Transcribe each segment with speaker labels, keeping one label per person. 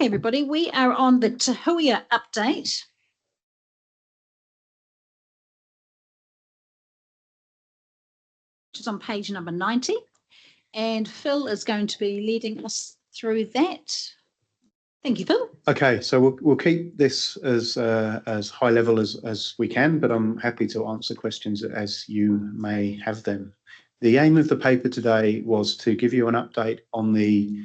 Speaker 1: Okay, everybody, we are on the Huia update. Which is on page number 90. And Phil is going to be leading us through that. Thank you, Phil.
Speaker 2: Okay, so we'll keep this as high level as we can, but I'm happy to answer questions as you may have them. The aim of the paper today was to give you an update on the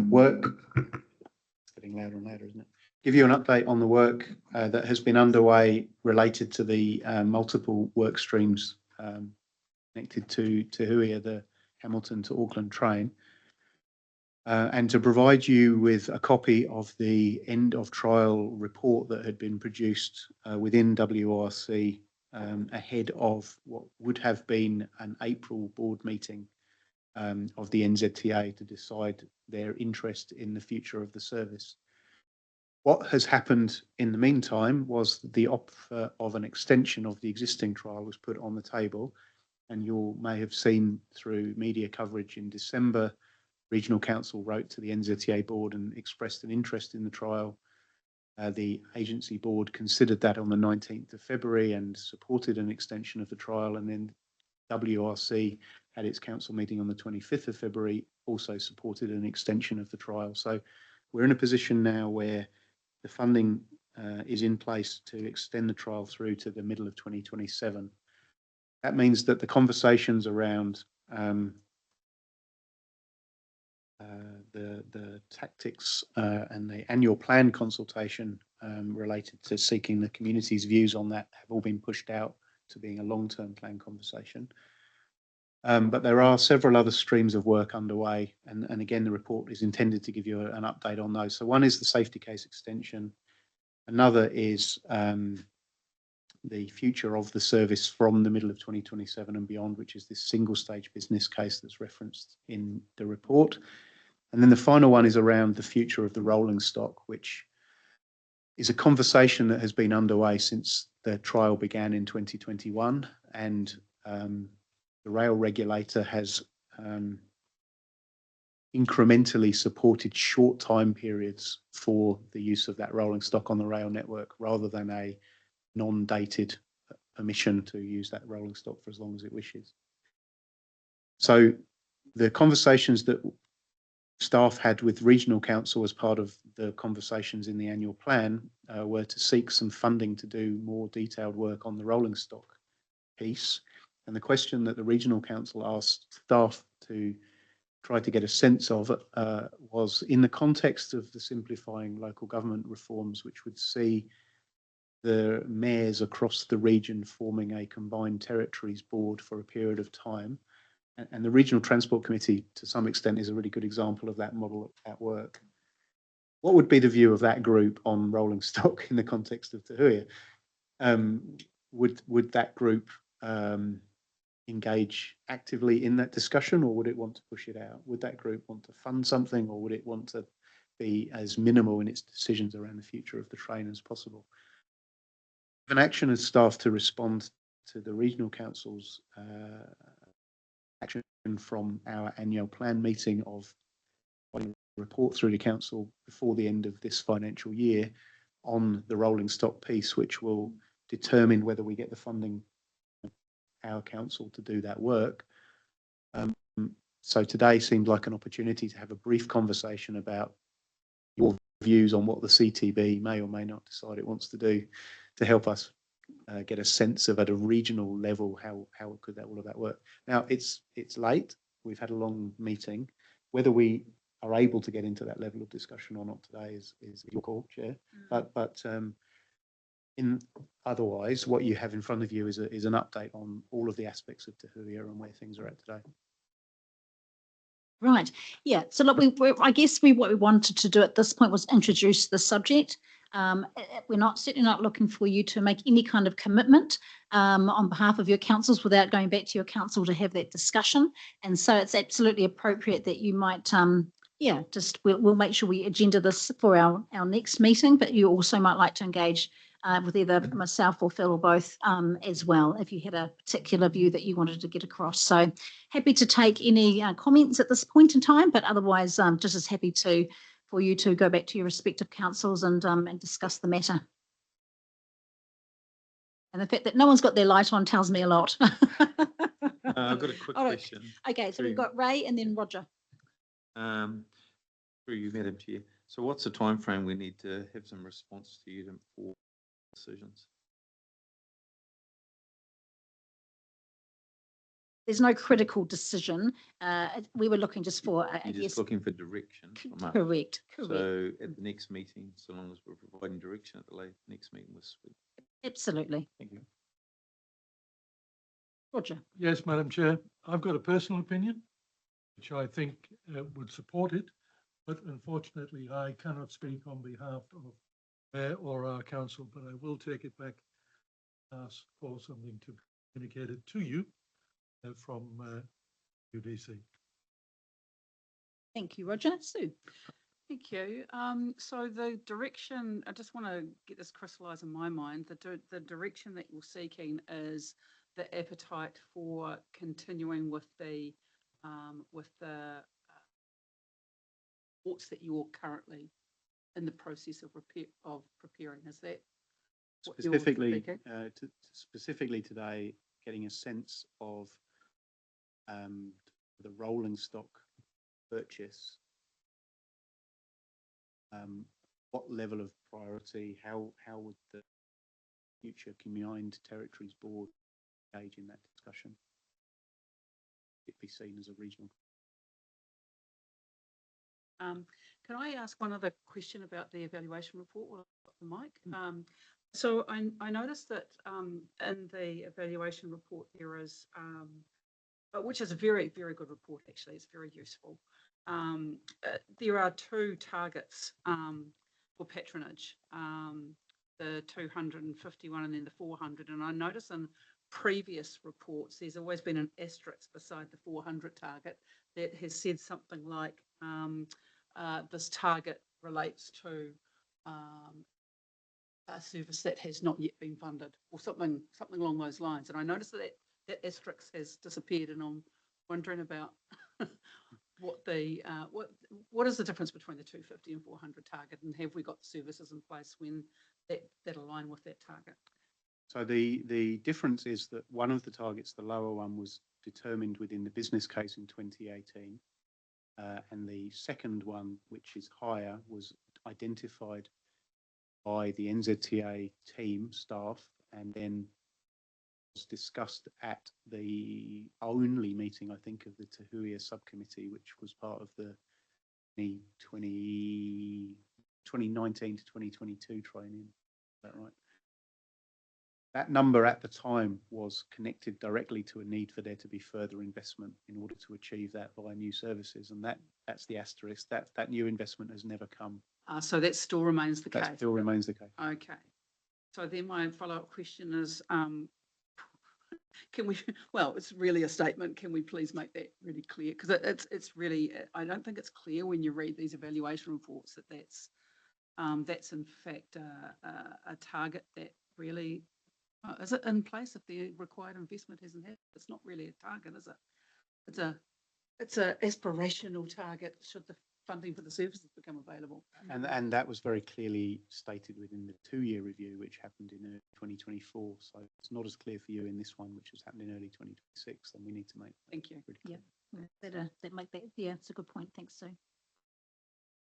Speaker 2: work. It's getting louder and louder, isn't it? Give you an update on the work that has been underway related to the multiple work streams connected to Huia, the Hamilton to Auckland train. And to provide you with a copy of the end of trial report that had been produced within WRC ahead of what would have been an April board meeting of the NZTA to decide their interest in the future of the service. What has happened in the meantime was the offer of an extension of the existing trial was put on the table, and you may have seen through media coverage in December, Regional Council wrote to the NZTA board and expressed an interest in the trial. The agency board considered that on the 19th of February and supported an extension of the trial, and then WRC had its council meeting on the 25th of February, also supported an extension of the trial. So we're in a position now where the funding is in place to extend the trial through to the middle of 2027. That means that the conversations around the tactics and the annual plan consultation related to seeking the community's views on that have all been pushed out to being a long-term plan conversation. But there are several other streams of work underway, and again, the report is intended to give you an update on those. So one is the safety case extension. Another is the future of the service from the middle of 2027 and beyond, which is this single stage business case that's referenced in the report. And then the final one is around the future of the rolling stock, which is a conversation that has been underway since the trial began in 2021. And the rail regulator has incrementally supported short time periods for the use of that rolling stock on the rail network rather than a non-dated permission to use that rolling stock for as long as it wishes. So the conversations that staff had with Regional Council as part of the conversations in the annual plan were to seek some funding to do more detailed work on the rolling stock piece. And the question that the Regional Council asked staff to try to get a sense of was in the context of the simplifying local government reforms, which would see the mayors across the region forming a combined territories board for a period of time. And the Regional Transport Committee, to some extent, is a really good example of that model at work. What would be the view of that group on rolling stock in the context of Te Huia? Would that group engage actively in that discussion, or would it want to push it out? Would that group want to fund something, or would it want to be as minimal in its decisions around the future of the train as possible? An action as staff to respond to the Regional Council's action from our annual plan meeting of report through to council before the end of this financial year on the rolling stock piece, which will determine whether we get the funding our council to do that work. So today seemed like an opportunity to have a brief conversation about your views on what the CTB may or may not decide it wants to do to help us get a sense of at a regional level how could all of that work. Now it's late. We've had a long meeting. Whether we are able to get into that level of discussion or not today is your call, Chair. But otherwise, what you have in front of you is an update on all of the aspects of Te Huia and where things are at today.
Speaker 1: Right. Yeah. So look, I guess what we wanted to do at this point was introduce the subject. We're certainly not looking for you to make any kind of commitment on behalf of your councils without going back to your council to have that discussion. And so it's absolutely appropriate that you might, we'll make sure we agenda this for our next meeting, but you also might like to engage with either myself or Phil or both as well, if you had a particular view that you wanted to get across. So happy to take any comments at this point in time, but otherwise just as happy to for you to go back to your respective councils and discuss the matter. And the fact that no one's got their light on tells me a lot.
Speaker 3: I've got a quick question.
Speaker 1: Okay, so we've got Ray and then Roger.
Speaker 3: Through you, Madam Chair. So what's the time frame we need to have some response to you for decisions?
Speaker 1: There's no critical decision. We were looking just for,
Speaker 3: You're just looking for direction from us.
Speaker 1: Correct.
Speaker 3: So at the next meeting, so long as we're providing direction at the next meeting this week.
Speaker 1: Absolutely.
Speaker 3: Thank you.
Speaker 1: Roger.
Speaker 4: Yes, Madam Chair. I've got a personal opinion, which I think would support it, but unfortunately I cannot speak on behalf of Mayor or our council, but I will take it back, ask for something to be communicated to you from UDC.
Speaker 1: Thank you, Roger. Sue.
Speaker 5: Thank you. So the direction, I just want to get this crystallised in my mind, the direction that you're seeking is the appetite for continuing with the reports that you're currently in the process of preparing. Is that what you're thinking?
Speaker 2: Specifically today, getting a sense of the rolling stock purchase. What level of priority? How would the future Combined Territories Board engage in that discussion? It be seen as a regional.
Speaker 5: Can I ask one other question about the evaluation report while I've got the mic? So I noticed that in the evaluation report there is, which is a very, very good report actually, it's very useful. There are two targets for patronage, the 251 and then the 400. And I notice in previous reports, there's always been an asterisk beside the 400 target that has said something like this target relates to a service that has not yet been funded, or something along those lines. And I noticed that that asterisk has disappeared, and I'm wondering about what is the difference between the 250 and 400 target, and have we got services in place when that align with that target?
Speaker 2: So the difference is that one of the targets, the lower one, was determined within the business case in 2018, and the second one, which is higher, was identified by the NZTA team staff and then was discussed at the only meeting, I think, of the Huia Subcommittee, which was part of the 2019 to 2022 training. Is that right? That number at the time was connected directly to a need for there to be further investment in order to achieve that via new services, and that's the asterisk. That new investment has never come.
Speaker 5: So that still remains the case.
Speaker 2: That still remains the case.
Speaker 5: Okay. So then my follow-up question is, can we? Well, it's really a statement. Can we please make that really clear? Because it's really, I don't think it's clear when you read these evaluation reports that that's in fact a target that really. Is it in place if the required investment hasn't happened? It's not really a target, is it? It's a aspirational target should the funding for the services become available.
Speaker 2: And that was very clearly stated within the 2-year review, which happened in 2024. So it's not as clear for you in this one, which has happened in early 2026. And we need to make.
Speaker 5: Thank you.
Speaker 1: Yeah, that make that. Yeah, it's a good point. Thanks, Sue.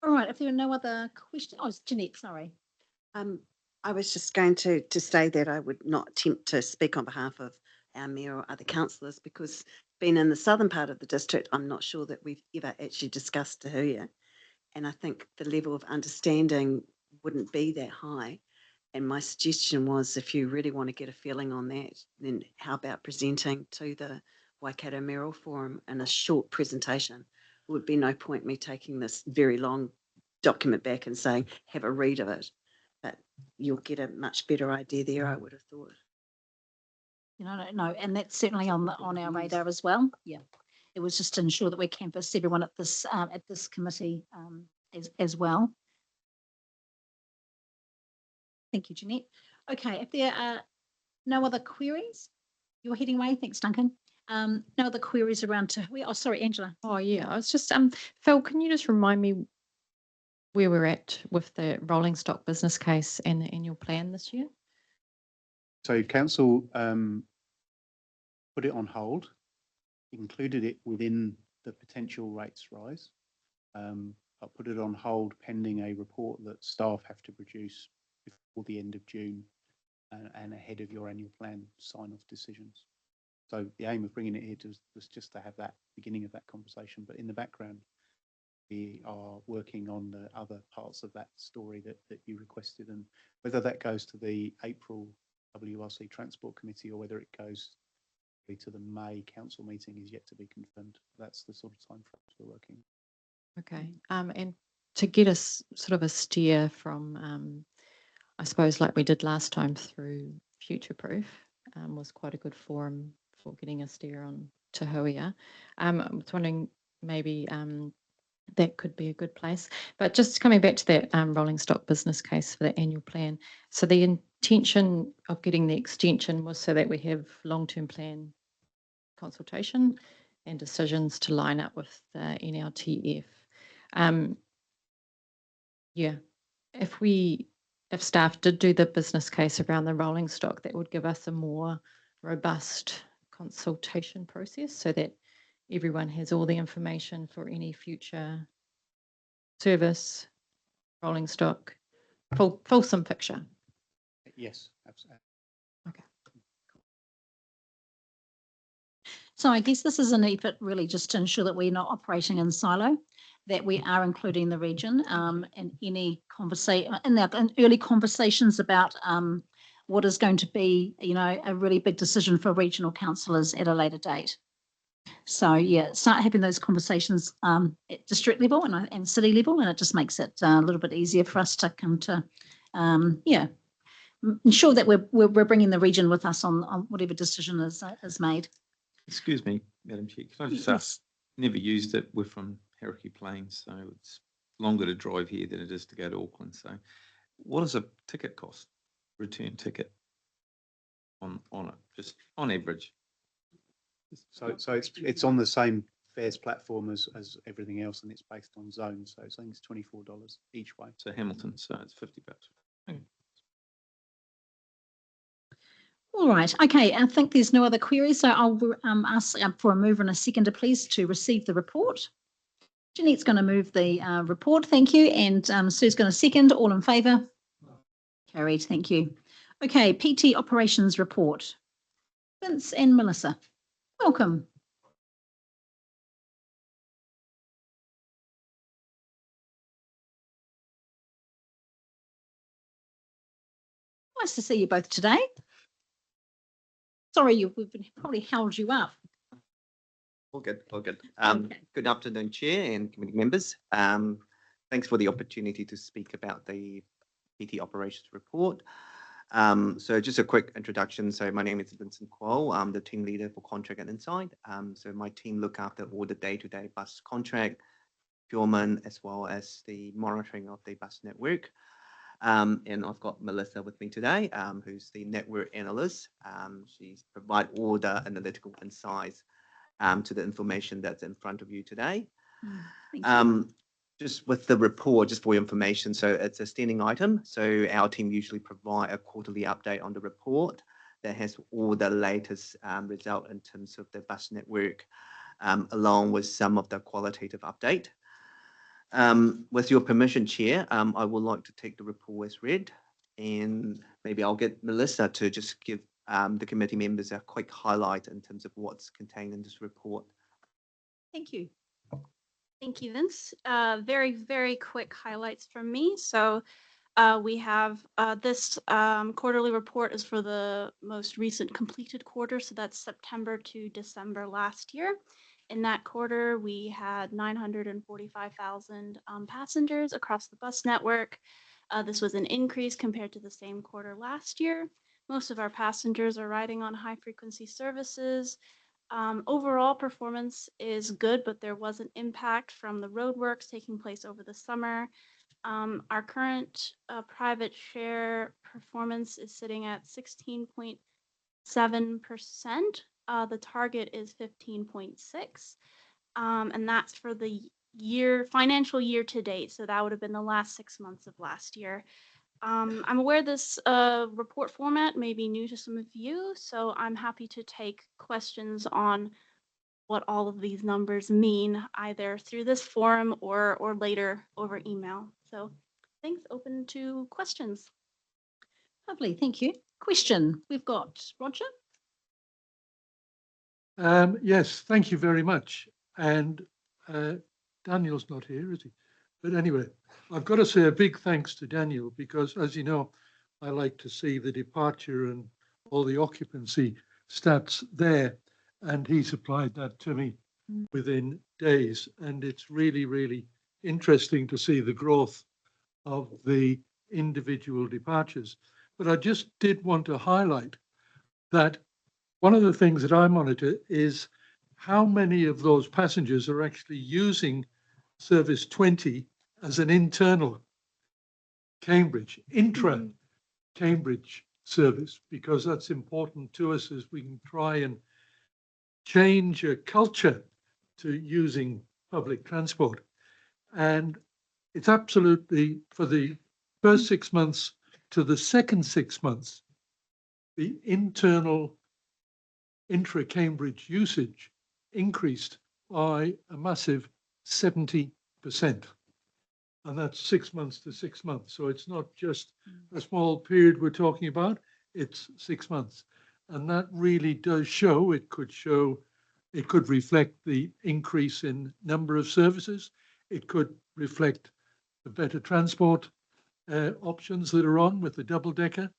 Speaker 1: All right. If there are no other questions, it's Jeanette. Sorry.
Speaker 6: I was just going to say that I would not attempt to speak on behalf of our mayor or other councillors, because being in the southern part of the district, I'm not sure that we've ever actually discussed Te Huia. And I think the level of understanding wouldn't be that high. And my suggestion was, if you really want to get a feeling on that, then how about presenting to the Waikato Mayoral Forum in a short presentation? It would be no point me taking this very long document back and saying, have a read of it. But you'll get a much better idea there, I would have thought.
Speaker 1: No, and that's certainly on our radar as well. Yeah, it was just to ensure that we canvassed everyone at this committee as well. Thank you, Jeanette. Okay, if there are no other queries, you're heading away. Thanks, Duncan. No other queries around Te Huia. Oh, sorry, Angela.
Speaker 7: Oh yeah, I was just Phil, can you just remind me where we're at with the rolling stock business case and the annual plan this year?
Speaker 2: So council put it on hold, included it within the potential rates rise. I put it on hold pending a report that staff have to produce before the end of June and ahead of your annual plan sign-off decisions. So the aim of bringing it here was just to have that beginning of that conversation. But in the background, we are working on the other parts of that story that you requested, and whether that goes to the April WRC Transport Committee or whether it goes to the May council meeting is yet to be confirmed. That's the sort of time frames we're working.
Speaker 7: Okay. And to get us sort of a steer from, I suppose, like we did last time through Future Proof, was quite a good forum for getting a steer on to Huia. I was wondering maybe that could be a good place. But just coming back to that rolling stock business case for the annual plan. So the intention of getting the extension was so that we have long-term plan consultation and decisions to line up with the NLTF. Yeah, if staff did do the business case around the rolling stock, that would give us a more robust consultation process so that everyone has all the information for any future service, rolling stock, fulsome picture.
Speaker 2: Yes, absolutely.
Speaker 7: Okay.
Speaker 1: So I guess this is an effort really just to ensure that we're not operating in silo, that we are including the region in any conversation, in early conversations about what is going to be, a really big decision for regional councillors at a later date. So yeah, start having those conversations at district level and city level, and it just makes it a little bit easier for us to come to, ensure that we're bringing the region with us on whatever decision is made.
Speaker 3: Excuse me, Madam Chair, can I just
Speaker 1: Yes.
Speaker 3: ask, never used it, we're from Karakia Plains, so it's longer to drive here than it is to go to Auckland, so what does a ticket cost, return ticket on it, just on average?
Speaker 2: So it's on the same fares platform as everything else, and it's based on zones. So I think it's $24 each way.
Speaker 3: So Hamilton, so it's $50. Okay.
Speaker 1: All right. Okay. I think there's no other queries, so I'll ask for a mover and a seconder, please, to receive the report. Jeanette's going to move the report. Thank you. And Sue's going to second. All in favour? Carried. Thank you. Okay. PT operations report. Vince and Melissa, welcome. Nice to see you both today. Sorry, we've probably held you up.
Speaker 8: All good, all good.
Speaker 1: Okay.
Speaker 8: Good afternoon, Chair and committee members. Thanks for the opportunity to speak about the PT operations report. So just a quick introduction. So my name is Vincent Kuo. I'm the team leader for contract and inside. So my team look after all the day-to-day bus contract, procurement, as well as the monitoring of the bus network. And I've got Melissa with me today, who's the network analyst. She's provide all the analytical insights to the information that's in front of you today.
Speaker 1: Thank you.
Speaker 8: Just with the report, just for your information, so it's a standing item. So our team usually provide a quarterly update on the report that has all the latest result in terms of the bus network, along with some of the qualitative update. With your permission, Chair, I would like to take the report as read, and maybe I'll get Melissa to just give the committee members a quick highlight in terms of what's contained in this report.
Speaker 1: Thank you.
Speaker 9: Thank you, Vince. Very, very quick highlights from me. So we have this quarterly report is for the most recent completed quarter. So that's September to December last year. In that quarter, we had 945,000 passengers across the bus network. This was an increase compared to the same quarter last year. Most of our passengers are riding on high-frequency services. Overall performance is good, but there was an impact from the roadworks taking place over the summer. Our current private share performance is sitting at 16.7%. The target is 15.6%, and that's for the financial year to date. So that would have been the last 6 months of last year. I'm aware this report format may be new to some of you, so I'm happy to take questions on what all of these numbers mean, either through this forum or later over email. So thanks, open to questions.
Speaker 1: Lovely, thank you. Question, we've got Roger.
Speaker 4: Yes, thank you very much. And Daniel's not here, is he? But anyway, I've got to say a big thanks to Daniel because, as you know, I like to see the departure and all the occupancy stats there. And he supplied that to me within days. And it's really, really interesting to see the growth of the individual departures. But I just did want to highlight that one of the things that I monitor is how many of those passengers are actually using Service 20 as an internal Cambridge, intra-Cambridge service, because that's important to us as we can try and change a culture to using public transport. And it's absolutely, for the first 6 months to the second 6 months, the internal intra-Cambridge usage increased by a massive 70%. And that's 6 months to 6 months. So it's not just a small period we're talking about, it's 6 months. And that really does show, it could reflect the increase in number of services. It could reflect the better transport options that are on with the double decker,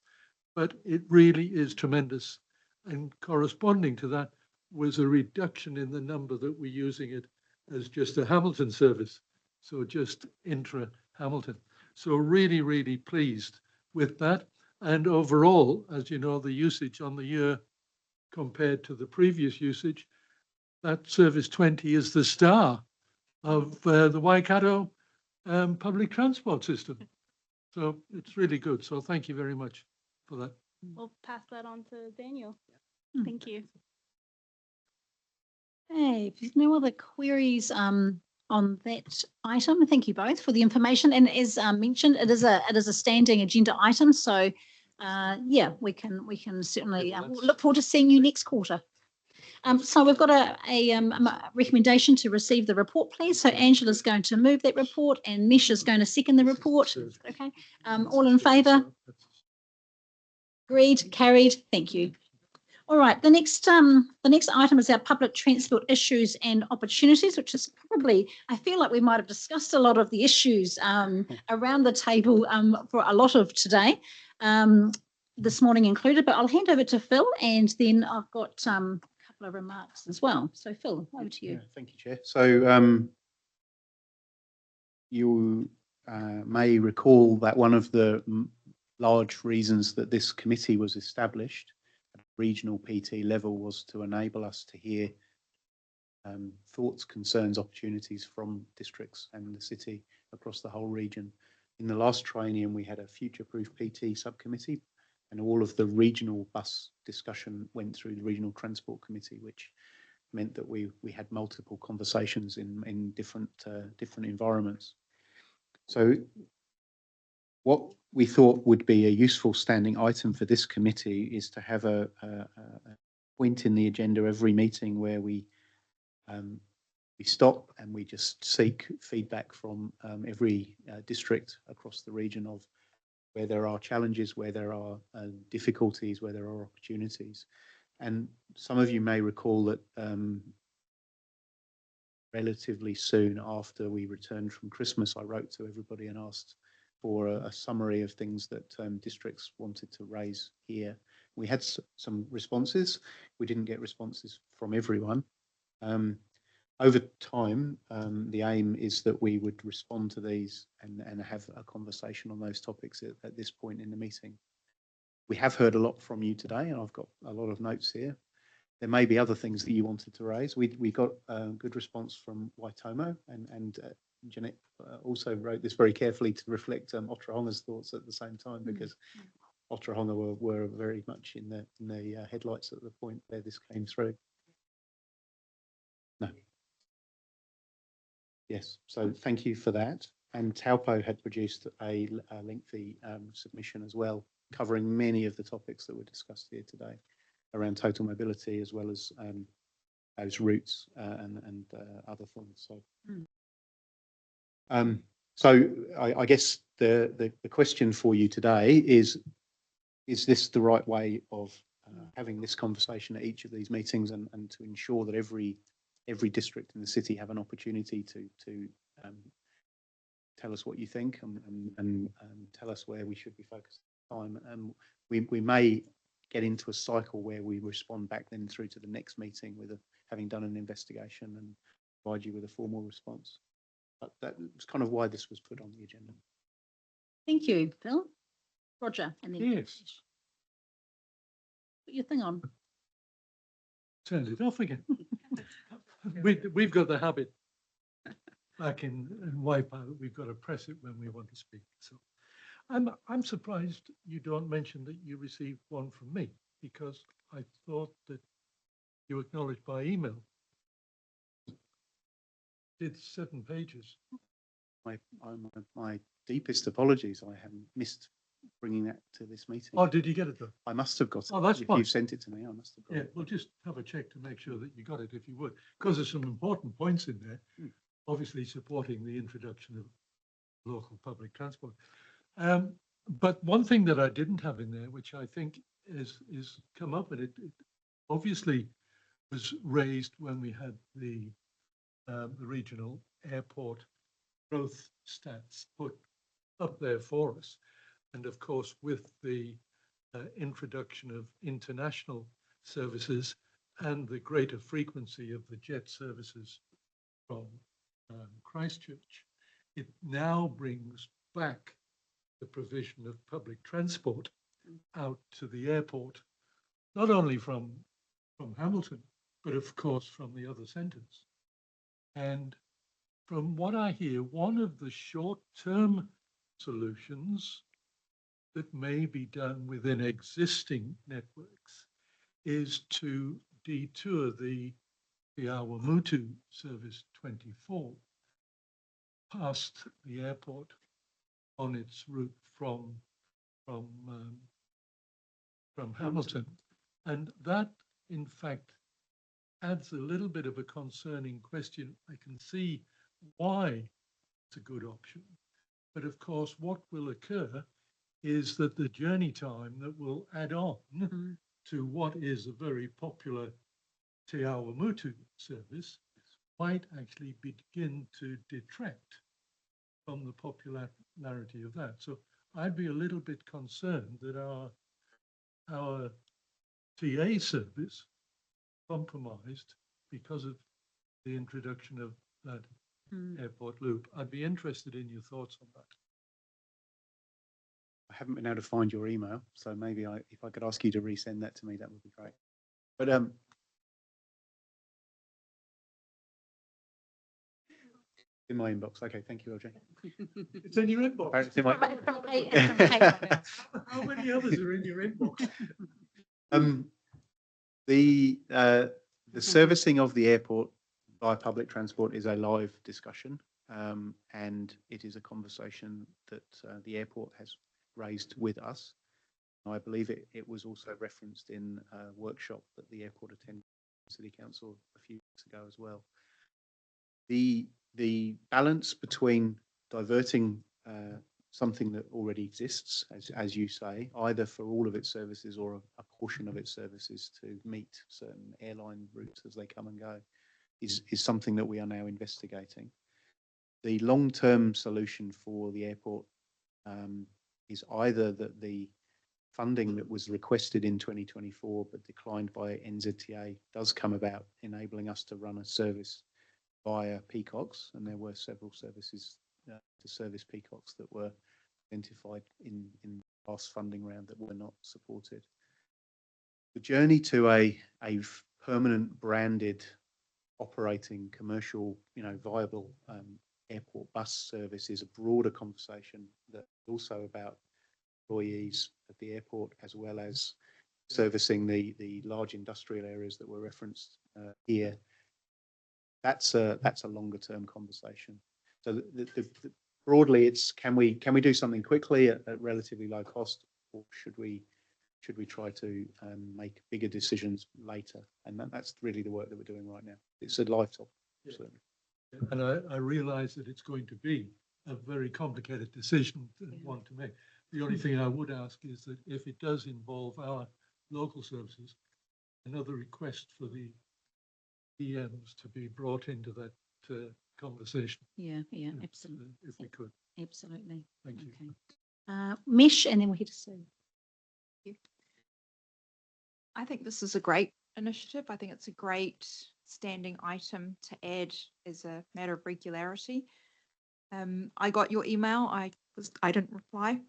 Speaker 4: but it really is tremendous. And corresponding to that was a reduction in the number that we're using it as just a Hamilton service. So just intra-Hamilton. So really, really pleased with that. And overall, as you know, the usage on the year compared to the previous usage, that Service 20 is the star of the Waikato public transport system. So it's really good. So thank you very much for that.
Speaker 9: We'll pass that on to Daniel. Thank you.
Speaker 1: Hey, if there's no other queries on that item, thank you both for the information. And as mentioned, it is a standing agenda item. So yeah, we can certainly look forward to seeing you next quarter. So we've got a recommendation to receive the report, please. So Angela's going to move that report and Mish is going to second the report. Okay. All in favour? Agreed, carried. Thank you. All right, the next item is our public transport issues and opportunities, which is probably, I feel like we might have discussed a lot of the issues around the table for a lot of today, this morning included, but I'll hand over to Phil and then I've got a couple of remarks as well. So Phil, over to you.
Speaker 2: Yeah, thank you, Chair. So you may recall that one of the large reasons that this committee was established at a regional PT level was to enable us to hear thoughts, concerns, opportunities from districts and the city across the whole region. In the last triennium, we had a future-proof PT subcommittee, and all of the regional bus discussion went through the regional transport committee, which meant that we had multiple conversations in different environments. So what we thought would be a useful standing item for this committee is to have a point in the agenda every meeting where we stop and we just seek feedback from every district across the region of where there are challenges, where there are difficulties, where there are opportunities. And some of you may recall that relatively soon after we returned from Christmas, I wrote to everybody and asked for a summary of things that districts wanted to raise here. We had some responses. We didn't get responses from everyone. Over time, the aim is that we would respond to these and have a conversation on those topics at this point in the meeting. We have heard a lot from you today, and I've got a lot of notes here. There may be other things that you wanted to raise. We got a good response from Waitomo, and Jeanette also wrote this very carefully to reflect Otorohanga's thoughts at the same time, because Otorohanga were very much in the headlights at the point where this came through. No. Yes, so thank you for that. And Taupo had produced a lengthy submission as well, covering many of the topics that were discussed here today around total mobility, as well as those routes and other things. So, I guess the question for you today is this the right way of having this conversation at each of these meetings, and to ensure that every district in the city have an opportunity to tell us what you think and tell us where we should be focused on time. And we may get into a cycle where we respond back then through to the next meeting with having done an investigation and provide you with a formal response. But that was kind of why this was put on the agenda.
Speaker 1: Thank you, Phil. Roger, and then
Speaker 4: Yes.
Speaker 1: put your thing on.
Speaker 4: Turns it off again. We've got the habit back in Wipeout, we've got to press it when we want to speak. So I'm surprised you don't mention that you received one from me, because I thought that you acknowledged by email. It's 7 pages.
Speaker 2: My deepest apologies. I haven't missed bringing that to this meeting.
Speaker 4: Oh, did you get it though?
Speaker 2: I must have got it.
Speaker 4: Oh, that's
Speaker 2: if
Speaker 4: fine.
Speaker 2: you've sent it to me, I must have got
Speaker 4: Yeah,
Speaker 2: it.
Speaker 4: we'll just have a check to make sure that you got it if you would, because there's some important points in there. Obviously supporting the introduction of local public transport. But one thing that I didn't have in there, which I think is come up, and it obviously was raised when we had the regional airport growth stats put up there for us. And of course, with the introduction of international services and the greater frequency of the jet services from Christchurch, it now brings back the provision of public transport out to the airport, not only from Hamilton, but of course from the other centres. And from what I hear, one of the short-term solutions that may be done within existing networks is to detour the Awamutu Service 24 past the airport on its route from Hamilton. And that, in fact, adds a little bit of a concerning question. I can see why it's a good option. But of course, what will occur is that the journey time that will add on to what is a very popular Te Awamutu service might actually begin to detract from the popularity of that. So I'd be a little bit concerned that our TA service compromised because of the introduction of that airport loop. I'd be interested in your thoughts on that.
Speaker 2: I haven't been able to find your email, so maybe if I could ask you to resend that to me, that would be great. But in my inbox. Okay, thank you, LJ.
Speaker 4: It's in your inbox.
Speaker 2: It's in my...
Speaker 4: How many others are in your inbox?
Speaker 2: The servicing of the airport by public transport is a live discussion, and it is a conversation that the airport has raised with us. I believe it was also referenced in a workshop that the airport attended City Council a few weeks ago as well. The balance between diverting something that already exists, as you say, either for all of its services or a portion of its services to meet certain airline routes as they come and go, is something that we are now investigating. The long-term solution for the airport is either that the funding that was requested in 2024 but declined by NZTA does come about, enabling us to run a service via Peacocks, and there were several services to service Peacocks that were identified in the last funding round that were not supported. The journey to a permanent branded operating commercial, viable airport bus service is a broader conversation that's also about employees at the airport, as well as servicing the large industrial areas that were referenced here. that's a longer term conversation. So broadly, it's can we do something quickly at relatively low cost, or should we try to make bigger decisions later? And that's really the work that we're doing right now. It's a live topic. Absolutely.
Speaker 4: And I realise that it's going to be a very complicated decision one to make. The only thing I would ask is that if it does involve our local services, another request for the EMs to be brought into that conversation.
Speaker 1: Yeah, absolutely.
Speaker 4: If we could.
Speaker 1: Absolutely.
Speaker 4: Thank you.
Speaker 1: Okay. Mesh, and then we'll head to Sue.
Speaker 10: I think this is a great initiative. I think it's a great standing item to add as a matter of regularity. I got your email. I didn't reply.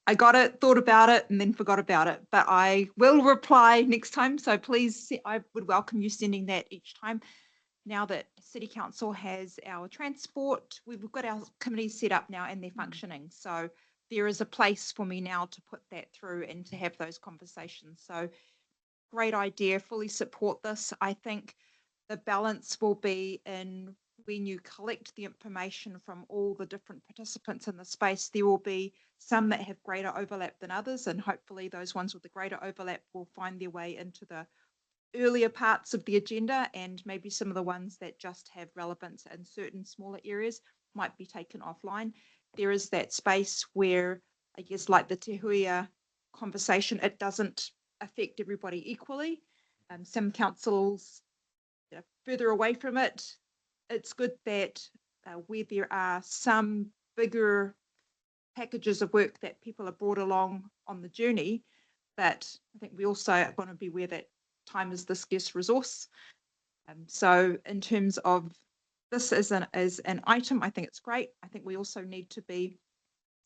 Speaker 10: I got it, thought about it, and then forgot about it. But I will reply next time. So please, I would welcome you sending that each time. Now that City Council has our transport, we've got our committees set up now and they're functioning. So there is a place for me now to put that through and to have those conversations. So great idea, fully support this. I think the balance will be in when you collect the information from all the different participants in the space, there will be some that have greater overlap than others, and hopefully those ones with the greater overlap will find their way into the earlier parts of the agenda, and maybe some of the ones that just have relevance in certain smaller areas might be taken offline. There is that space where, I guess, like the Te Huia conversation, it doesn't affect everybody equally. Some councils are further away from it. It's good that where there are some bigger packages of work that people are brought along on the journey, but I think we also want to be aware that time is the scarce resource. So in terms of this as an item, I think it's great. I think we also need to be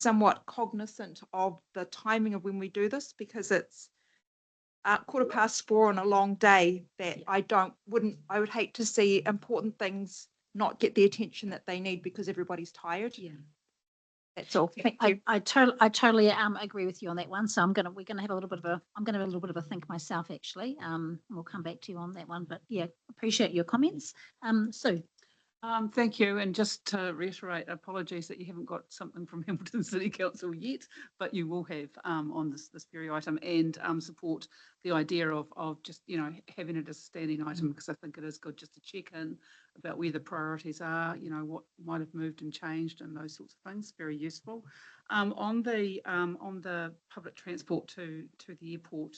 Speaker 10: somewhat cognizant of the timing of when we do this, because it's 4:15 on a long day that I would hate to see important things not get the attention that they need because everybody's tired.
Speaker 1: Yeah.
Speaker 10: That's all. Thank you.
Speaker 1: I totally agree with you on that one. So we're gonna have a little bit of a think myself actually. We'll come back to you on that one. But yeah, appreciate your comments. Sue.
Speaker 5: Thank you. And just to reiterate, apologies that you haven't got something from Hamilton City Council yet, but you will have on this very item, and support the idea of just, having it as a standing item, because I think it is good just to check in about where the priorities are, what might have moved and changed and those sorts of things. Very useful. On the public transport to the airport,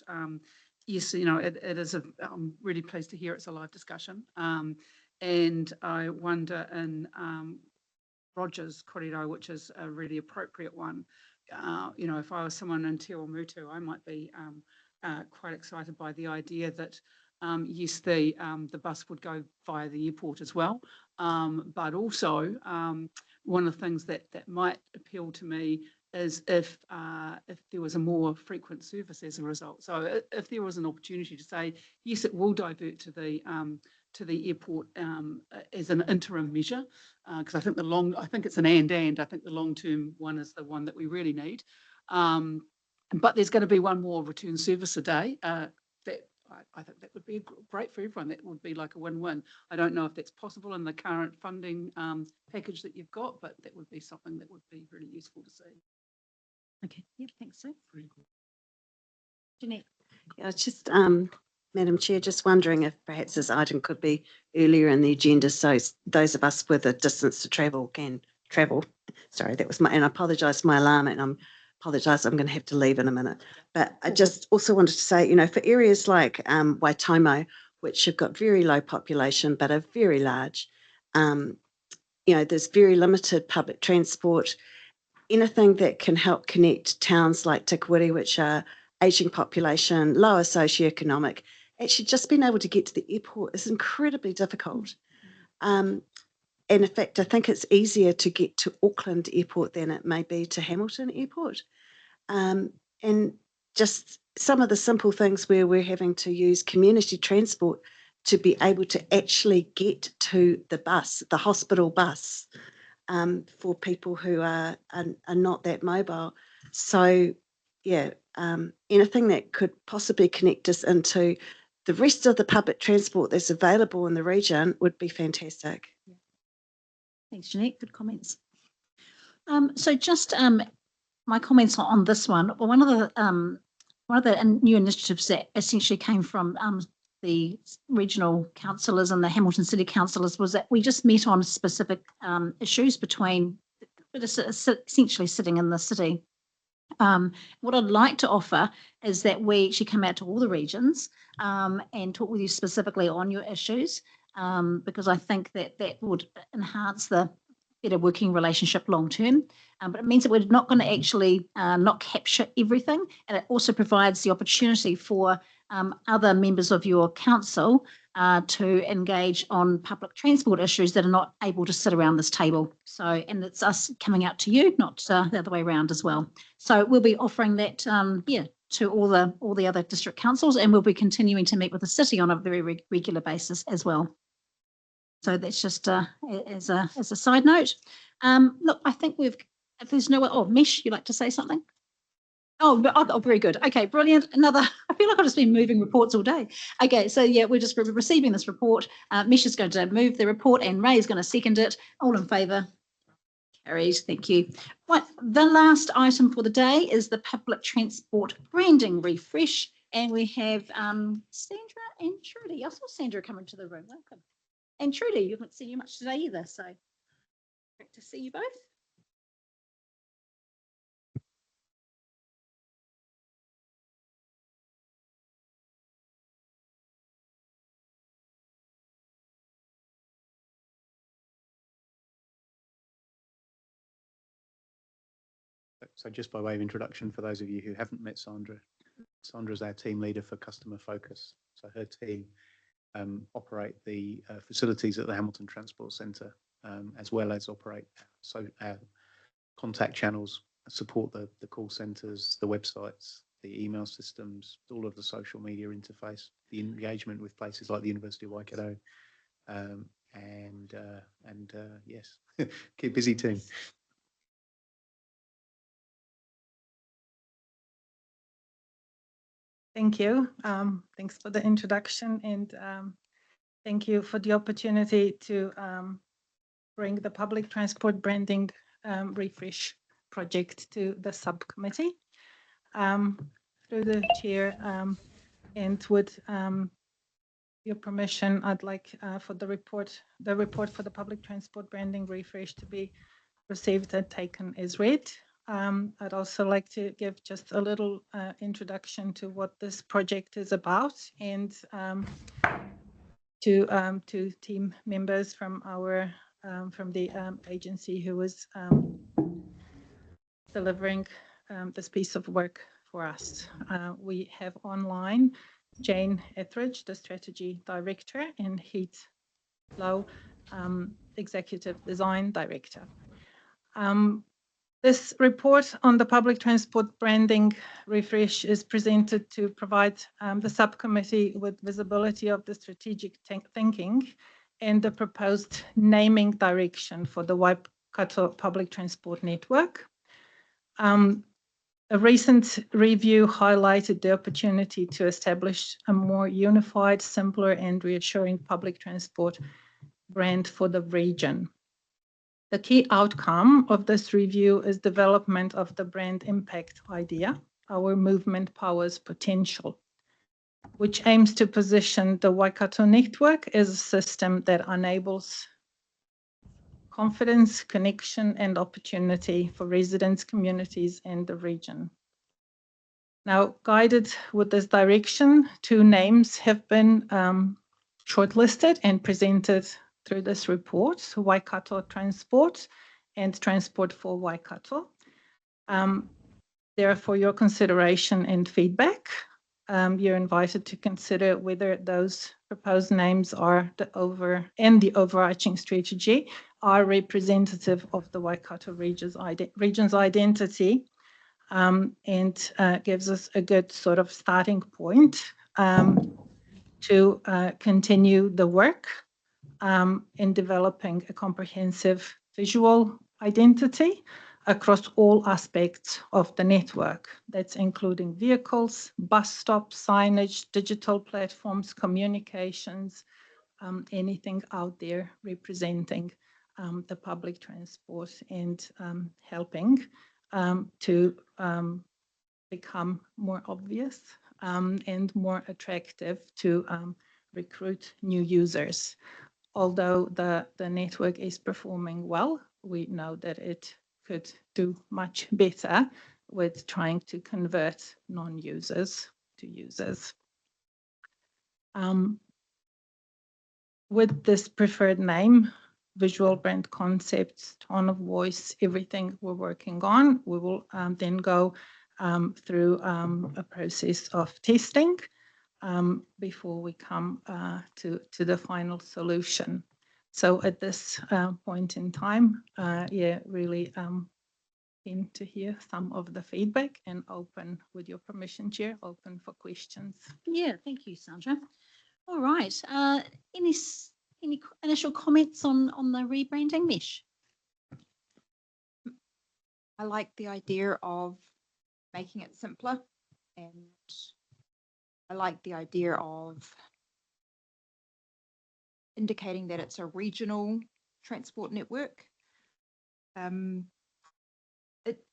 Speaker 5: yes, it is I'm really pleased to hear it's a live discussion. And I wonder in Roger's korero, which is a really appropriate one, if I was someone in Te Mutu, I might be quite excited by the idea that, yes, the bus would go via the airport as well. But also, one of the things that might appeal to me is if there was a more frequent service as a result. So if there was an opportunity to say, yes, it will divert to the airport as an interim measure, because I think it's an and I think the long-term one is the one that we really need. But there's going to be one more return service a day. I think that would be great for everyone. That would be like a win-win. I don't know if that's possible in the current funding package that you've got, but that would be something that would be really useful to see.
Speaker 1: Okay. Yeah. Thanks, Sue. Jeanette.
Speaker 6: Yeah, it's just, Madam Chair, just wondering if perhaps this item could be earlier in the agenda, so those of us with a distance to travel can travel. Sorry, that was and I apologise for my alarm, and I'm going to have to leave in a minute. But I just also wanted to say, for areas like Waitomo, which have got very low population but are very large, there's very limited public transport. Anything that can help connect towns like Tikawiri, which are ageing population, lower socioeconomic, actually just being able to get to the airport is incredibly difficult. And in fact, I think it's easier to get to Auckland Airport than it may be to Hamilton Airport. And just some of the simple things where we're having to use community transport to be able to actually get to the bus, the hospital bus, for people who are not that mobile. So, yeah, anything that could possibly connect us into the rest of the public transport that's available in the region would be fantastic.
Speaker 1: Thanks, Jeanette. Good comments. So just my comments on this one. Well, one of the new initiatives that essentially came from the regional councillors and the Hamilton City councillors was that we just met on specific issues between, essentially sitting in the city. What I'd like to offer is that we actually come out to all the regions and talk with you specifically on your issues, because I think that that would enhance the better working relationship long term. But it means that we're not going to actually not capture everything, and it also provides the opportunity for other members of your council to engage on public transport issues that are not able to sit around this table. So, and it's us coming out to you, not the other way around as well. So we'll be offering that, to all the other district councils, and we'll be continuing to meet with the city on a very regular basis as well. So that's just as a side note. Look, I think if there's no, Mish, you'd like to say something? Oh, very good. Okay, brilliant. I feel like I've just been moving reports all day. Okay, so yeah, we're just receiving this report. Mish is going to move the report and Ray is going to second it. All in favour? Carried, thank you. Right, the last item for the day is the public transport branding refresh. And we have Sandra and Trudy. I saw Sandra come into the room. Welcome. And Trudy, you haven't seen you much today either, so great to see you both.
Speaker 2: So just by way of introduction, for those of you who haven't met Sandra, Sandra's our team leader for customer focus. So her team operate the facilities at the Hamilton Transport Centre, as well as operate our contact channels, support the call centres, the websites, the email systems, all of the social media interface, the engagement with places like the University of Waikato, yes, keep busy team.
Speaker 11: Thank you. Thanks for the introduction, and thank you for the opportunity to bring the public transport branding refresh project to the subcommittee. Through the chair, and with your permission, I'd like for the report for the public transport branding refresh to be received and taken as read. I'd also like to give just a little introduction to what this project is about, and to team members from our from the agency who was delivering this piece of work for us. We have online Jane Etheridge, the strategy director, and Heath Lowe, executive design director. This report on the public transport branding refresh is presented to provide the subcommittee with visibility of the strategic thinking and the proposed naming direction for the Waikato public transport network. A recent review highlighted the opportunity to establish a more unified, simpler and reassuring public transport brand for the region. The key outcome of this review is development of the brand impact idea, our movement powers potential, which aims to position the Waikato network as a system that enables confidence, connection, and opportunity for residents, communities, and the region. Now, guided with this direction, 2 names have been shortlisted and presented through this report: Waikato Transport and Transport for Waikato. They're for your consideration and feedback. You're invited to consider whether those proposed names are the overarching strategy are representative of the Waikato region's identity, and gives us a good sort of starting point to continue the work in developing a comprehensive visual identity across all aspects of the network. That's including vehicles, bus stops, signage, digital platforms, communications, anything out there representing the public transport and helping to become more obvious and more attractive to recruit new users. Although the network is performing well, we know that it could do much better with trying to convert non-users to users. With this preferred name, visual brand concepts, tone of voice, everything we're working on, we will then go through a process of testing before we come to the final solution. So at this point in time, yeah, really keen to hear some of the feedback and open, with your permission, Chair, open for questions.
Speaker 1: Yeah, thank you, Sandra. All right. Any initial comments on the rebranding, Mish?
Speaker 10: I like the idea of making it simpler, and I like the idea of indicating that it's a regional transport network.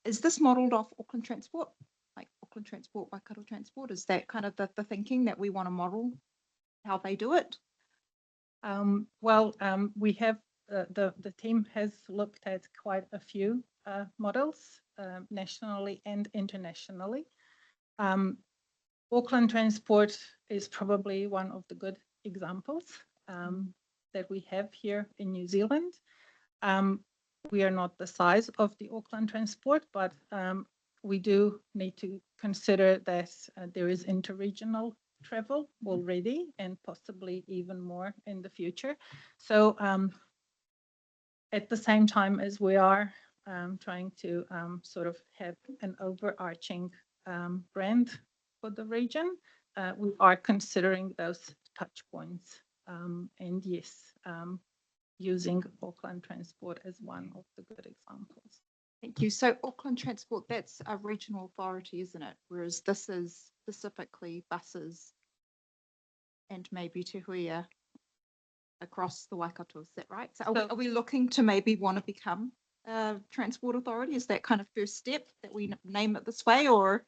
Speaker 10: Is this modelled off Auckland Transport, like Auckland Transport, Waikato Transport? Is that kind of the thinking that we want to model how they do it?
Speaker 11: We have the team has looked at quite a few models nationally and internationally. Auckland Transport is probably one of the good examples that we have here in New Zealand. We are not the size of the Auckland Transport, but we do need to consider that there is interregional travel already and possibly even more in the future. So at the same time as we are trying to sort of have an overarching brand for the region, we are considering those touch points. And yes, using Auckland Transport as one of the good examples.
Speaker 10: Thank you. So Auckland Transport, that's a regional authority, isn't it? Whereas this is specifically buses and maybe Te Huia across the Waikato, is that right? So are we looking to maybe want to become a transport authority? Is that kind of first step that we name it this way, or?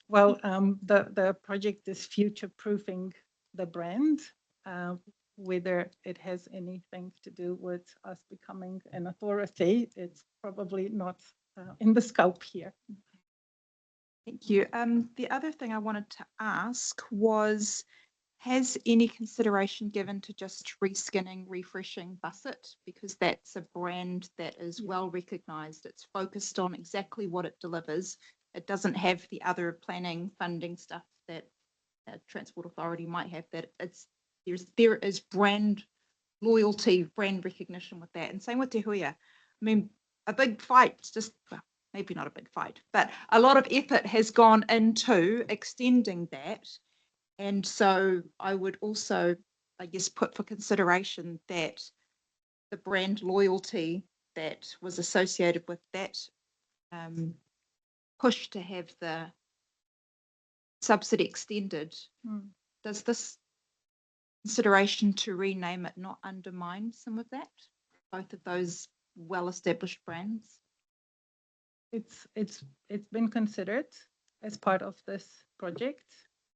Speaker 11: Well, the project is future-proofing the brand. Whether it has anything to do with us becoming an authority, it's probably not in the scope here.
Speaker 10: Thank you. The other thing I wanted to ask was, has any consideration given to just reskinning, refreshing Busset? Because that's a brand that is well recognised. It's focused on exactly what it delivers. It doesn't have the other planning, funding stuff that a transport authority might have. That there is brand loyalty, brand recognition with that. And same with Te Huia. I mean, a big fight, just, well, maybe not a big fight, but a lot of effort has gone into extending that. And so I would also, I guess, put for consideration that the brand loyalty that was associated with that push to have the subsidy extended, does this consideration to rename it not undermine some of that, both of those well-established brands?
Speaker 11: It's been considered as part of this project,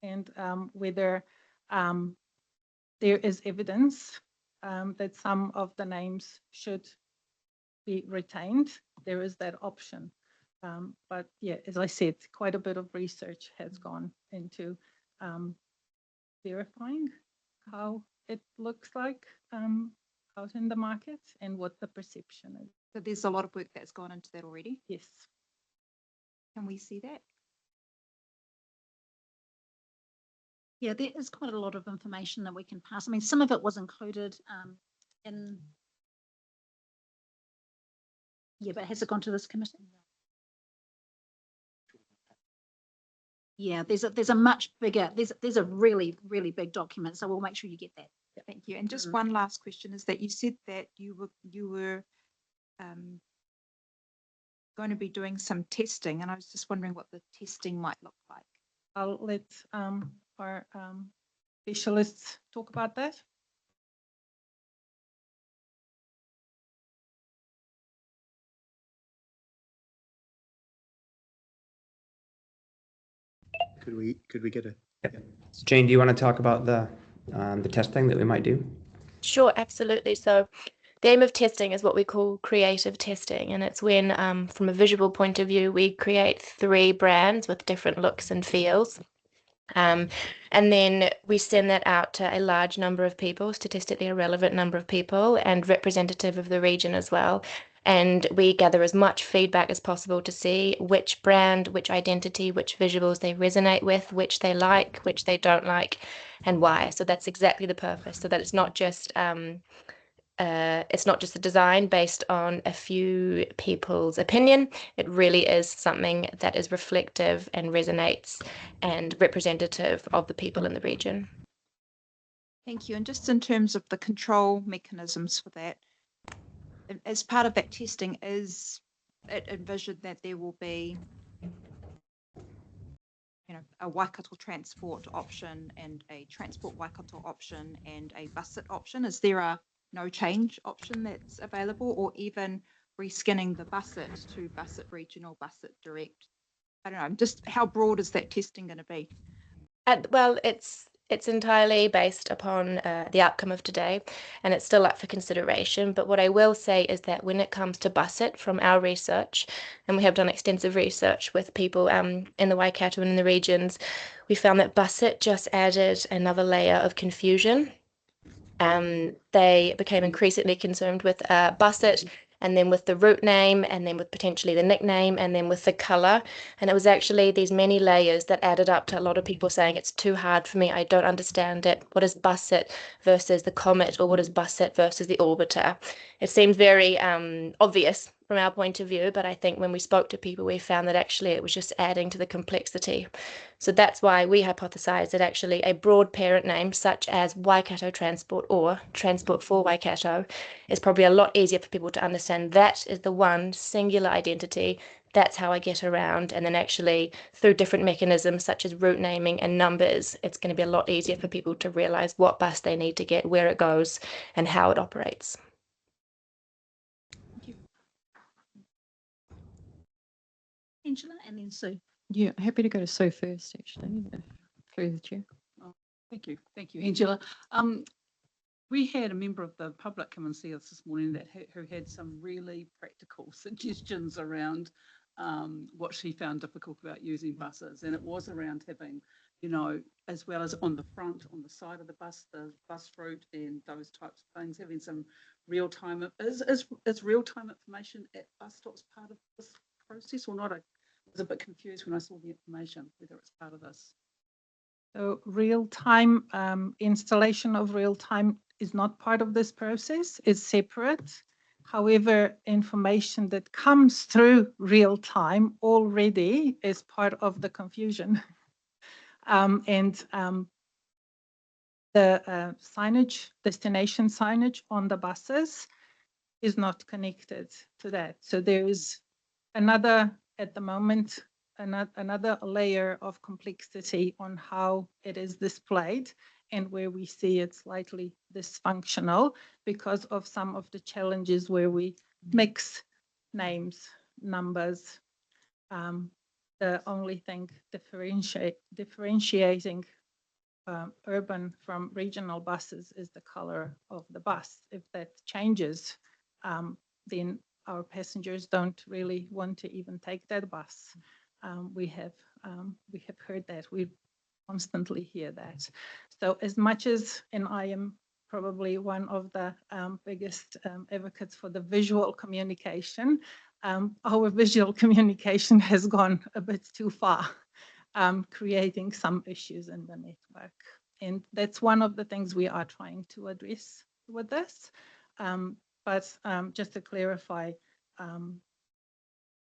Speaker 11: and whether there is evidence that some of the names should be retained, there is that option. But yeah, as I said, quite a bit of research has gone into verifying how it looks like out in the market and what the perception is.
Speaker 10: So there's a lot of work that's gone into that already.
Speaker 11: Yes.
Speaker 10: Can we see that?
Speaker 1: Yeah, there is quite a lot of information that we can pass. I mean, some of it was included in. Yeah, but has it gone to this committee? Yeah, there's a much bigger, there's a really, really big document. So we'll make sure you get that.
Speaker 10: Thank you. And just one last question is that you said that you were going to be doing some testing, and I was just wondering what the testing might look like.
Speaker 11: I'll let our specialists talk about that.
Speaker 2: Could we get a?
Speaker 12: Jane, do you want to talk about the testing that we might do?
Speaker 9: Sure, absolutely. So the aim of testing is what we call creative testing, and it's when, from a visual point of view, we create 3 brands with different looks and feels. And then we send that out to a large number of people, statistically a relevant number of people, and representative of the region as well. And we gather as much feedback as possible to see which brand, which identity, which visuals they resonate with, which they like, which they don't like, and why. So that's exactly the purpose, so that it's not just a design based on a few people's opinion. It really is something that is reflective and resonates and representative of the people in the region.
Speaker 10: Thank you. And just in terms of the control mechanisms for that, as part of that testing, is it envisioned that there will be, a Waikato transport option and a transport Waikato option and a Busset option? Is there a no change option that's available, or even reskinning the Busset to Busset Regional, Busset Direct? I don't know, just how broad is that testing going to be?
Speaker 9: Well, it's entirely based upon the outcome of today, and it's still up for consideration. But what I will say is that when it comes to Busset, from our research, and we have done extensive research with people in the Waikato and in the regions, we found that Busset just added another layer of confusion. They became increasingly concerned with Busset, and then with the route name, and then with potentially the nickname, and then with the colour. And it was actually these many layers that added up to a lot of people saying, it's too hard for me, I don't understand it. What is Busset versus the Comet, or what is Busset versus the Orbiter? It seemed very obvious from our point of view, but I think when we spoke to people, we found that actually it was just adding to the complexity. So that's why we hypothesised that actually a broad parent name, such as Waikato Transport or Transport for Waikato, is probably a lot easier for people to understand. That is the one singular identity. That's how I get around. And then actually through different mechanisms such as route naming and numbers, it's going to be a lot easier for people to realise what bus they need to get, where it goes, and how it operates.
Speaker 1: Angela and then Sue.
Speaker 7: Yeah, happy to go to Sue first, actually, through the chair.
Speaker 5: Thank you, Angela. We had a member of the public come and see us this morning who had some really practical suggestions around what she found difficult about using buses, and it was around having, as well as on the front, on the side of the bus route and those types of things, having some real-time. Is real-time information at bus stops part of this process or not? I was a bit confused when I saw the information, whether it's part of this.
Speaker 11: So real-time installation of real-time is not part of this process, it's separate. However, information that comes through real-time already is part of the confusion. The signage, destination signage on the buses is not connected to that. So there is another, at the moment, another layer of complexity on how it is displayed, and where we see it slightly dysfunctional because of some of the challenges where we mix names, numbers. The only thing differentiating urban from regional buses is the color of the bus. If that changes, then our passengers don't really want to even take that bus. We have heard that. We constantly hear that. So as much as, and I am probably one of the biggest advocates for the visual communication, our visual communication has gone a bit too far, creating some issues in the network. And that's one of the things we are trying to address with this. But just to clarify,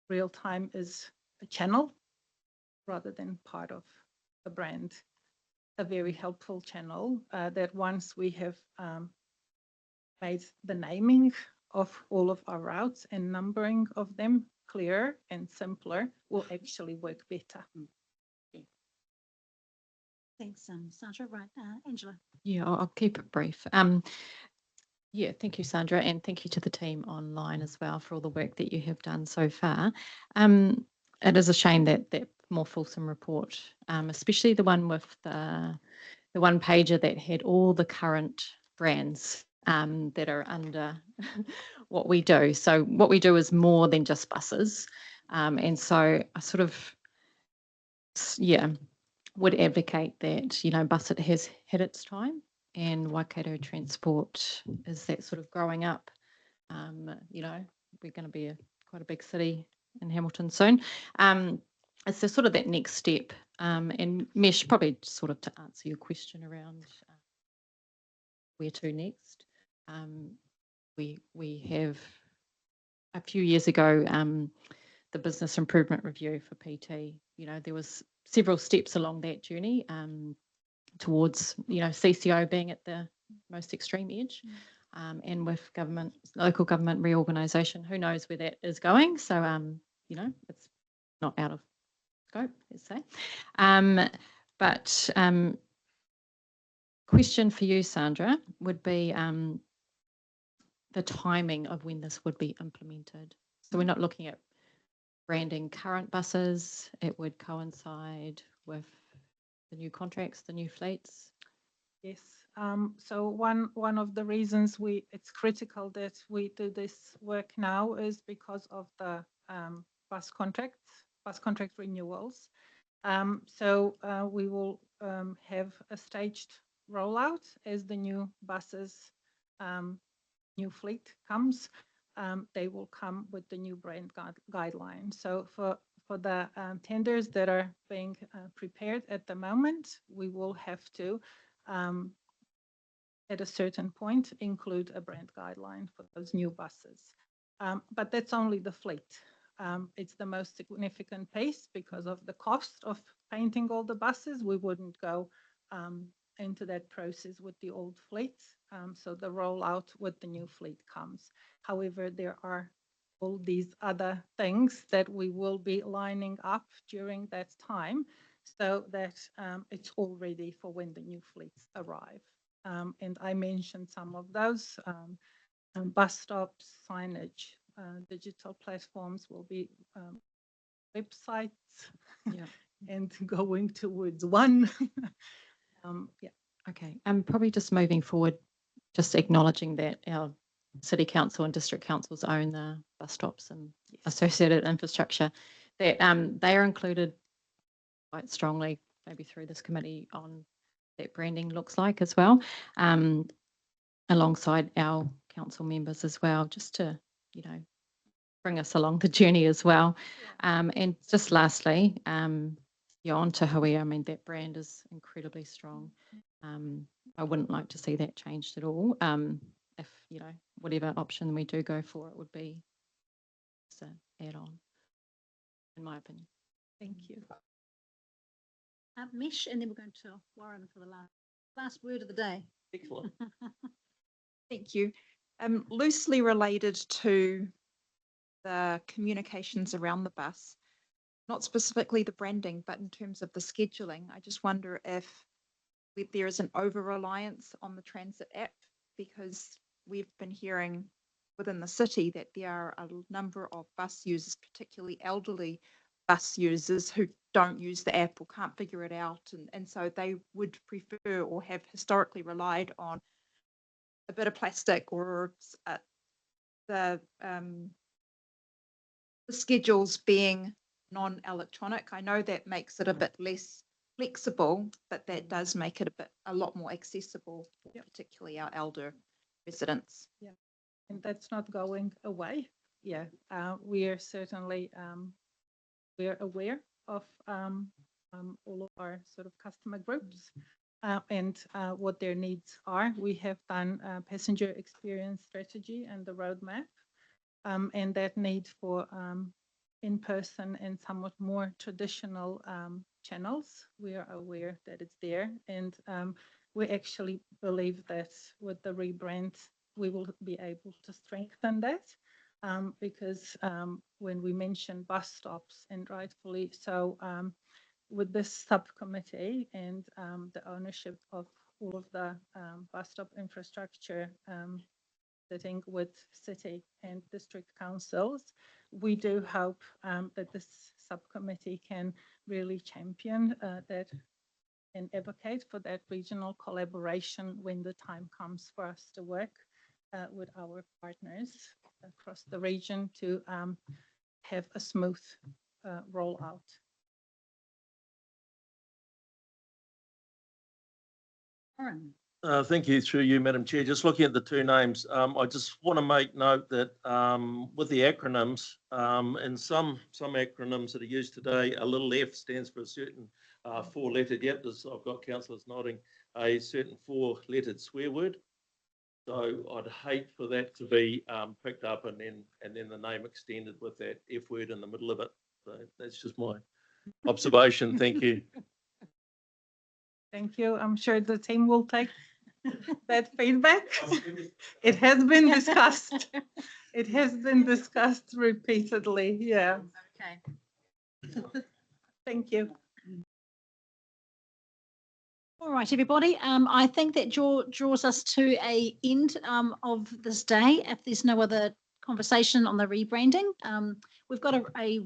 Speaker 11: real time is a channel rather than part of the brand. A very helpful channel that once we have made the naming of all of our routes and numbering of them clearer and simpler will actually work better.
Speaker 1: Thanks, Sandra. Right, Angela.
Speaker 7: Yeah, I'll keep it brief. Yeah, thank you, Sandra, and thank you to the team online as well for all the work that you have done so far. It is a shame that that more fulsome report, especially the one with the one pager that had all the current brands that are under what we do. So what we do is more than just buses, and so I sort of yeah would advocate that Busset has hit its time and Waikato Transport is that sort of growing up. We're going to be quite a big city in Hamilton soon. It's the sort of that next step. And Mesh, probably sort of to answer your question around where to next. We have a few years ago the business improvement review for PT. There was several steps along that journey towards CCO being at the most extreme edge. And with local government reorganisation, who knows where that is going? So, it's not out of scope, let's say. But question for you, Sandra, would be the timing of when this would be implemented. So we're not looking at branding current buses. It would coincide with the new contracts, the new fleets.
Speaker 11: Yes. So one of the reasons it's critical that we do this work now is because of the bus contract renewals. So we will have a staged rollout as the new buses, new fleet comes. They will come with the new brand guidelines. So for the tenders that are being prepared at the moment, we will have to at a certain point include a brand guideline for those new buses. But that's only the fleet. It's the most significant piece because of the cost of painting all the buses. We wouldn't go into that process with the old fleet. So the rollout with the new fleet comes. However, there are all these other things that we will be lining up during that time so that it's all ready for when the new fleets arrive. And I mentioned some of those, bus stops, signage, digital platforms will be websites and going towards one. Yeah.
Speaker 7: Okay, probably just moving forward, just acknowledging that our city council and district councils own the bus stops and associated infrastructure, that they are included quite strongly, maybe through this committee, on that branding looks like as well, alongside our council members as well, just to, bring us along the journey as well. And just lastly, on to Huia. I mean, that brand is incredibly strong. I wouldn't like to see that changed at all. If, whatever option we do go for, it would be just an add-on, in my opinion.
Speaker 11: Thank you.
Speaker 1: Mesh, and then we're going to Warren for the last word of the day.
Speaker 10: Excellent. Thank you. Loosely related to the communications around the bus, not specifically the branding, but in terms of the scheduling, I just wonder if there is an over-reliance on the transit app, because we've been hearing within the city that there are a number of bus users, particularly elderly bus users, who don't use the app or can't figure it out. And so they would prefer or have historically relied on a bit of plastic or the schedules being non-electronic. I know that makes it a bit less flexible, but that does make it a lot more accessible, particularly our elder residents.
Speaker 11: Yeah, and that's not going away. Yeah, we are certainly we're aware of all of our sort of customer groups and what their needs are. We have done a passenger experience strategy and the roadmap, and that need for in-person and somewhat more traditional channels. We are aware that it's there, and we actually believe that with the rebrand, we will be able to strengthen that. because when we mention bus stops, and rightfully so, with this subcommittee and the ownership of all of the bus stop infrastructure sitting with city and district councils, we do hope that this subcommittee can really champion that and advocate for that regional collaboration when the time comes for us to work with our partners across the region to have a smooth rollout.
Speaker 1: Aaron.
Speaker 13: Thank you, through you, Madam Chair. Just looking at the two names, I just want to make note that with the acronyms, and some acronyms that are used today, a little F stands for a certain four-lettered, yep, I've got councillors nodding, a certain four-lettered swear word. So I'd hate for that to be picked up and then the name extended with that F word in the middle of it. So that's just my observation. Thank you.
Speaker 11: Thank you. I'm sure the team will take that feedback. It has been discussed. It has been discussed repeatedly. Yeah.
Speaker 1: Okay.
Speaker 11: Thank you.
Speaker 1: All right, everybody. I think that draws us to an end of this day. If there's no other conversation on the rebranding, we've got a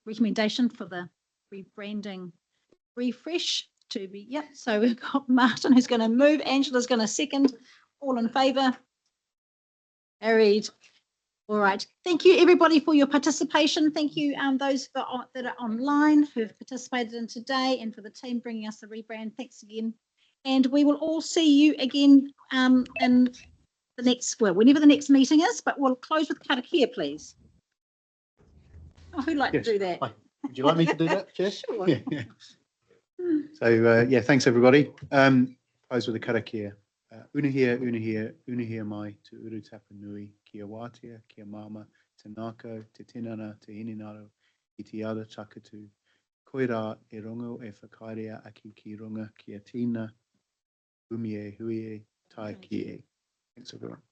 Speaker 1: recommendation for the rebranding refresh to be, yep. So we've got Martin who's going to move, Angela's going to second. All in favour? Carried. All right. Thank you, everybody, for your participation. Thank you, those that are online who've participated in today, and for the team bringing us the rebrand. Thanks again. And we will all see you again in the next, well, whenever the next meeting is, but we'll close with Karakia, please. Oh, who'd like
Speaker 2: Yes.
Speaker 1: to do that?
Speaker 2: Hi. Would you like me to do that, Chair?
Speaker 1: Sure.
Speaker 2: Yeah. So, yeah, thanks, everybody. Close with the Karakia. Unihia, unihia, unihia mai, te uru tapa nui, kia wātea, kia mama, te nākau, te tinana, te ininaro, I te ara takatu. Koirā e rongo e whakairea aki ki runga kia tina, umie huie, tai ki e. Thanks, everyone.